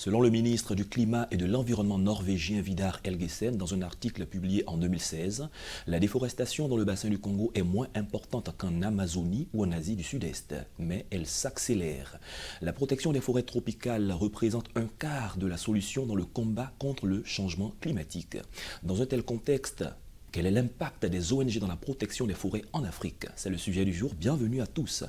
Selon le ministre du Climat et de l'Environnement norvégien Vidar Helgesen, dans un article publié en 2016, la déforestation dans le bassin du Congo est moins importante qu'en Amazonie ou en Asie du Sud-Est, mais elle s'accélère. La protection des forêts tropicales représente un quart de la solution dans le combat contre le changement climatique. Dans un tel contexte, quel est l'impact des ONG dans la protection des forêts en Afrique? C'est le sujet du jour. Bienvenue à tous.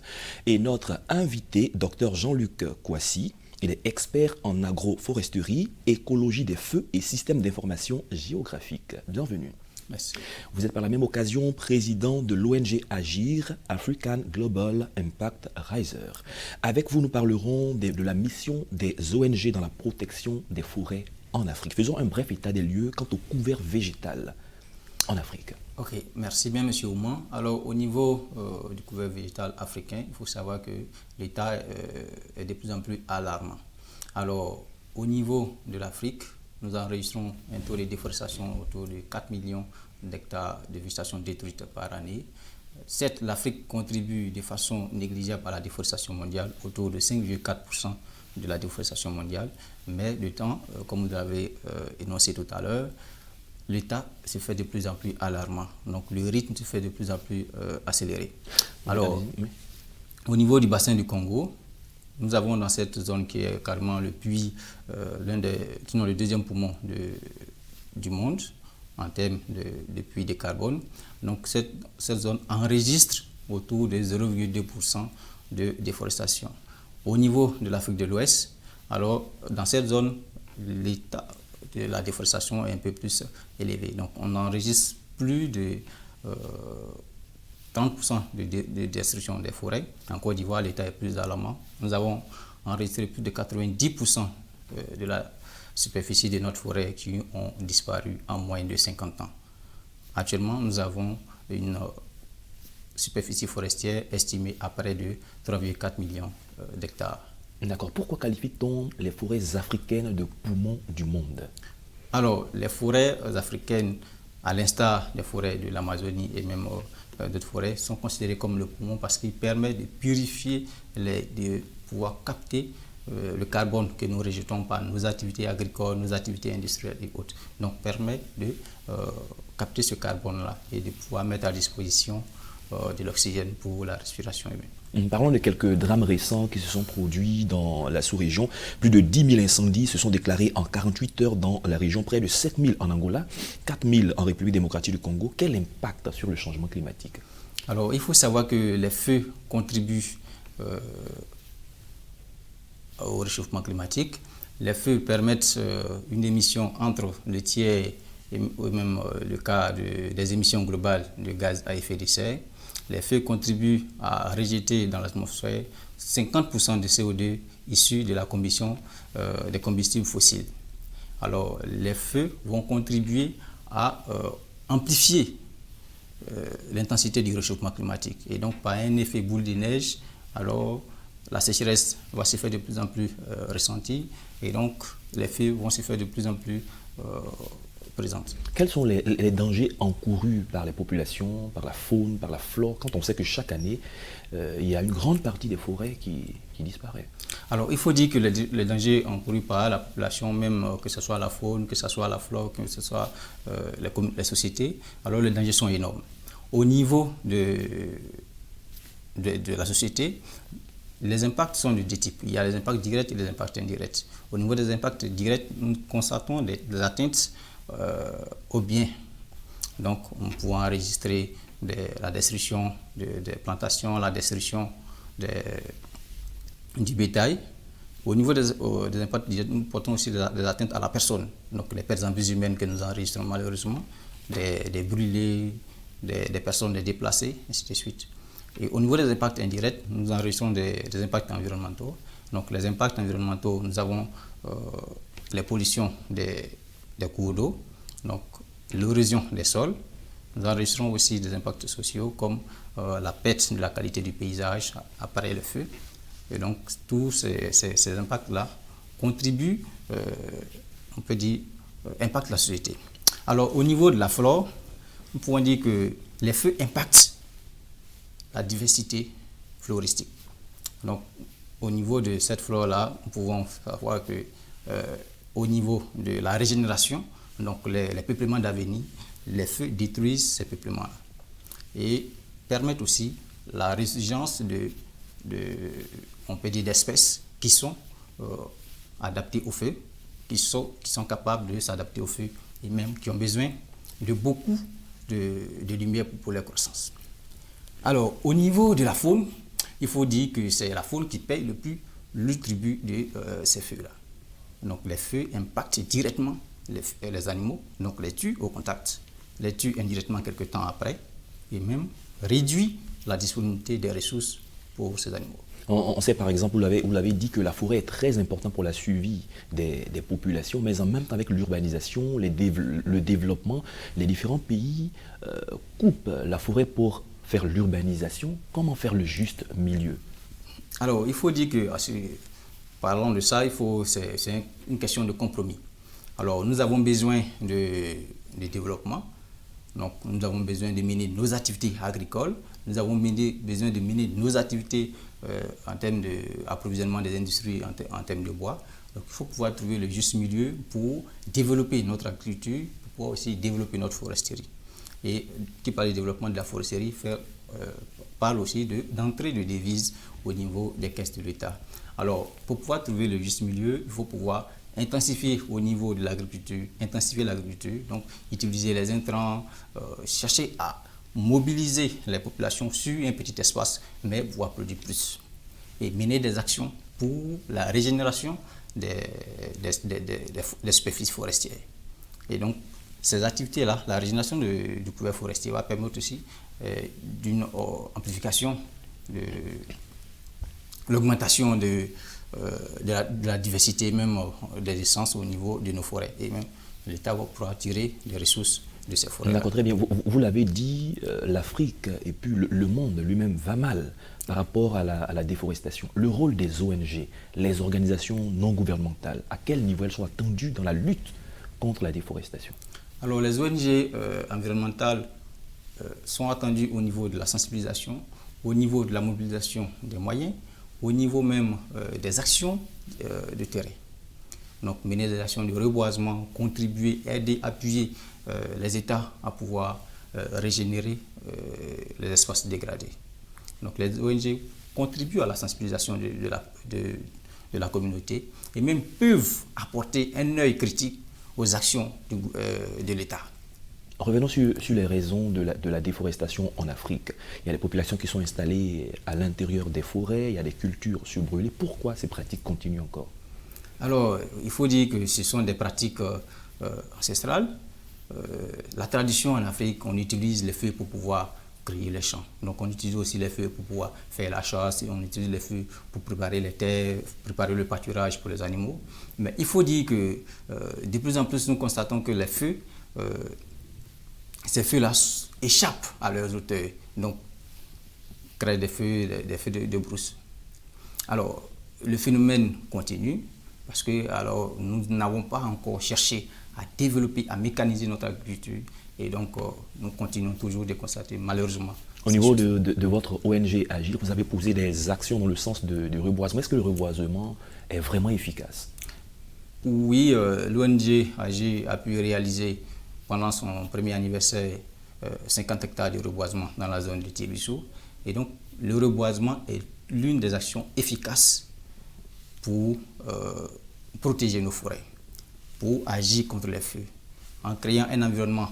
Et notre invité, Dr Jean-Luc Kouassi, il est expert en agroforesterie, écologie des feux et système d'information géographique. Bienvenue. Merci. Vous êtes par la même occasion président de l'ONG Agir, African Global Impact Riser. Avec vous, nous parlerons de la mission des ONG dans la protection des forêts en Afrique. Faisons un bref état des lieux quant au couvert végétal en Afrique. Ok, merci bien Monsieur Ouman. Alors au niveau du couvert végétal africain, il faut savoir que l'état est de plus en plus alarmant. Alors au niveau de l'Afrique, nous enregistrons un taux de déforestation autour de 4 millions d'hectares de végétation détruite par année. Certes, l'Afrique contribue de façon négligeable à la déforestation mondiale, autour de 5,4% de la déforestation mondiale, mais le temps, comme vous l'avez énoncé tout à l'heure, l'état se fait de plus en plus alarmant. Donc le rythme se fait de plus en plus accéléré. Alors, au niveau du bassin du Congo, nous avons dans cette zone qui est carrément le puits, sinon le deuxième poumon du monde en termes de puits de carbone. Donc cette zone enregistre autour de 0,2% de déforestation. Au niveau de l'Afrique de l'Ouest, alors dans cette zone, l'état de la déforestation est un peu plus élevé. Donc on enregistre plus de 30% de destruction des forêts. En Côte d'Ivoire, l'état est plus alarmant. Nous avons enregistré plus de 90% de la superficie de notre forêt qui ont disparu en moins de 50 ans. Actuellement, nous avons une superficie forestière estimée à près de 3,4 millions d'hectares. D'accord. Pourquoi qualifie-t-on les forêts africaines de poumons du monde? Alors, les forêts africaines, à l'instar des forêts de l'Amazonie et même d'autres forêts, sont considérées comme le poumon parce qu'ils permettent de purifier, de pouvoir capter le carbone que nous rejetons par nos activités agricoles, nos activités industrielles et autres. Donc, permet de capter ce carbone-là et de pouvoir mettre à disposition de l'oxygène pour la respiration humaine. Parlons de quelques drames récents qui se sont produits dans la sous-région. Plus de 10 000 incendies se sont déclarés en 48 heures dans la région, près de 7 000 en Angola, 4 000 en République démocratique du Congo. Quel impact sur le changement climatique? Alors, il faut savoir que les feux contribuent au réchauffement climatique. Les feux permettent une émission entre le tiers et même le cas des émissions globales de gaz à effet de serre. Les feux contribuent à rejeter dans l'atmosphère 50% de CO2 issus de la combustion des combustibles fossiles. Alors, les feux vont contribuer à amplifier l'intensité du réchauffement climatique. Et donc, par un effet boule de neige, alors la sécheresse va se faire de plus en plus ressentie et donc les feux vont se faire de plus en plus présentes. Quels sont les dangers encourus par les populations, par la faune, par la flore, quand on sait que chaque année, il y a une grande partie des forêts qui disparaît? Alors, il faut dire que les dangers encourus par la population, même que ce soit la faune, que ce soit la flore, que ce soit les sociétés, alors les dangers sont énormes. Au niveau de la société, les impacts sont de deux types. Il y a les impacts directs et les impacts indirects. Au niveau des impacts directs, nous constatons des atteintes aux biens. Donc, on peut enregistrer la destruction des plantations, la destruction du bétail. Au niveau des impacts directs, nous portons aussi des atteintes à la personne. Donc, les pertes en vies humaines que nous enregistrons malheureusement, des brûlés, des personnes déplacées, ainsi de suite. Et au niveau des impacts indirects, nous enregistrons des impacts environnementaux. Donc, les impacts environnementaux, nous avons les pollutions des cours d'eau, donc l'érosion des sols. Nous enregistrons aussi des impacts sociaux comme la perte de la qualité du paysage après le feu. Et donc, tous ces impacts-là contribuent, on peut dire, impactent la société. Alors, au niveau de la flore, nous pouvons dire que les feux impactent la diversité floristique. Donc, au niveau de cette flore-là, nous pouvons savoir que au niveau de la régénération, donc les peuplements d'avenir, les feux détruisent ces peuplements-là et permettent aussi la résurgence on peut dire, d'espèces qui sont adaptées au feu, qui sont capables de s'adapter au feu et même qui ont besoin de beaucoup de lumière pour leur croissance. Alors, au niveau de la faune, il faut dire que c'est la faune qui paye le plus le tribut de ces feux-là. Donc, les feux impactent directement les animaux, donc les tuent au contact, les tuent indirectement quelques temps après, et même réduit la disponibilité des ressources pour ces animaux. On sait par exemple, vous l'avez dit, que la forêt est très importante pour la survie des populations, mais en même temps avec l'urbanisation, le développement, les différents pays coupent la forêt pour faire l'urbanisation. Comment faire le juste milieu? Alors, il faut dire que, parlant de ça, c'est une question de compromis. Alors, nous avons besoin de développement. Donc, nous avons besoin de mener nos activités agricoles. Nous avons besoin de mener nos activités en termes d'approvisionnement des industries, en termes de bois. Donc, il faut pouvoir trouver le juste milieu pour développer notre agriculture, pour pouvoir aussi développer notre foresterie. Et qui parle du développement de la foresterie parle aussi d'entrée de devises au niveau des caisses de l'État. Alors, pour pouvoir trouver le juste milieu, il faut pouvoir intensifier au niveau de l'agriculture, donc utiliser les intrants, chercher à mobiliser les populations sur un petit espace, mais pouvoir produire plus. Et mener des actions pour la régénération des superficies forestières. Et donc, ces activités-là, la régénération du couvert forestier va permettre aussi d'une amplification de l'augmentation de la diversité même des essences au niveau de nos forêts. Et même l'État pourra tirer des ressources de ces forêts. D'accord, très bien. Vous l'avez dit, l'Afrique et puis le monde lui-même va mal par rapport à la déforestation. Le rôle des ONG, les organisations non gouvernementales, à quel niveau elles sont attendues dans la lutte contre la déforestation? Alors, les ONG environnementales sont attendues au niveau de la sensibilisation, au niveau de la mobilisation des moyens, au niveau même des actions de terrain. Donc, mener des actions de reboisement, contribuer, aider, appuyer les États à pouvoir régénérer les espaces dégradés. Donc, les ONG contribuent à la sensibilisation de la communauté et même peuvent apporter un œil critique aux actions de l'État. Revenons sur les raisons de la déforestation en Afrique. Il y a des populations qui sont installées à l'intérieur des forêts, il y a des cultures surbrûlées. Pourquoi ces pratiques continuent encore? Alors, il faut dire que ce sont des pratiques ancestrales. La tradition en Afrique, on utilise les feux pour pouvoir créer les champs. Donc, on utilise aussi les feux pour pouvoir faire la chasse et on utilise les feux pour préparer les terres, préparer le pâturage pour les animaux. Mais il faut dire que de plus en plus, nous constatons que les feux, ces feux-là échappent à leurs auteurs, donc créent des feux de brousse. Alors, le phénomène continue parce que alors, nous n'avons pas encore cherché à développer, à mécaniser notre agriculture et donc nous continuons toujours de constater malheureusement. Au niveau de votre ONG Agir, vous avez posé des actions dans le sens du reboisement. Est-ce que le reboisement est vraiment efficace? Oui, l'ONG Agir a pu réaliser pendant son premier anniversaire 50 hectares de reboisement dans la zone de Tébissou. Et donc, le reboisement est l'une des actions efficaces pour protéger nos forêts, pour agir contre les feux. En créant un environnement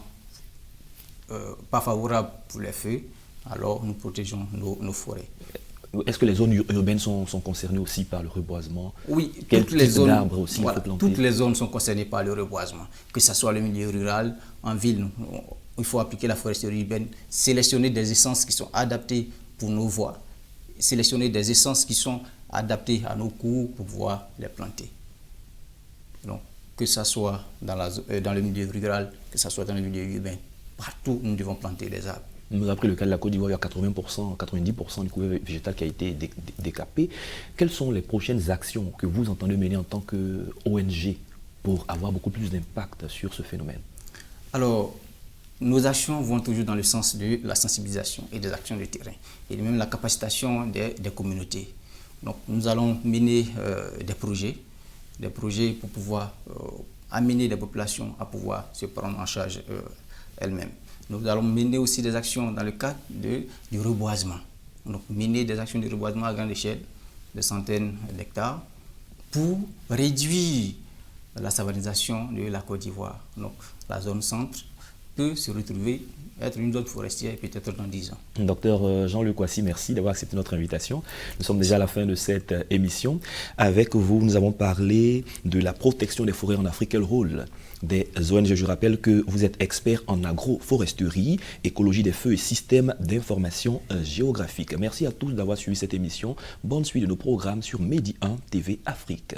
pas favorable pour les feux, alors nous protégeons nos forêts. Est-ce que les zones urbaines sont concernées aussi par le reboisement? Oui, toutes les zones aussi voilà, toutes les zones sont concernées par le reboisement, que ce soit le milieu rural, en ville. Il faut appliquer la foresterie urbaine, sélectionner des essences qui sont adaptées pour nos voies, sélectionner des essences qui sont adaptées à nos cours pour pouvoir les planter. Donc, que ce soit dans le milieu rural, que ce soit dans le milieu urbain, partout nous devons planter des arbres. Nous avons pris le cas de la Côte d'Ivoire, il y a 80%, 90% du couvert végétal qui a été décapé. Quelles sont les prochaines actions que vous entendez mener en tant qu'ONG pour avoir beaucoup plus d'impact sur ce phénomène? Alors, nos actions vont toujours dans le sens de la sensibilisation et des actions de terrain, et même la capacitation des communautés. Donc, nous allons mener des projets des projets pour pouvoir amener les populations à pouvoir se prendre en charge elles-mêmes. Nous allons mener aussi des actions dans le cadre du reboisement. Donc, mener des actions de reboisement à grande échelle, de centaines d'hectares, pour réduire la savanisation de la Côte d'Ivoire. Donc, la zone centre peut se retrouver, être une zone forestière peut-être dans 10 ans. Docteur Jean-Luc Kouassi, merci d'avoir accepté notre invitation. Nous sommes déjà à la fin de cette émission. Avec vous, nous avons parlé de la protection des forêts en Afrique. Quel rôle des ONG? Je rappelle que vous êtes expert en agroforesterie, écologie des feux et système d'information géographique. Merci à tous d'avoir suivi cette émission. Bonne suite de nos programmes sur Medi 1 TV Afrique.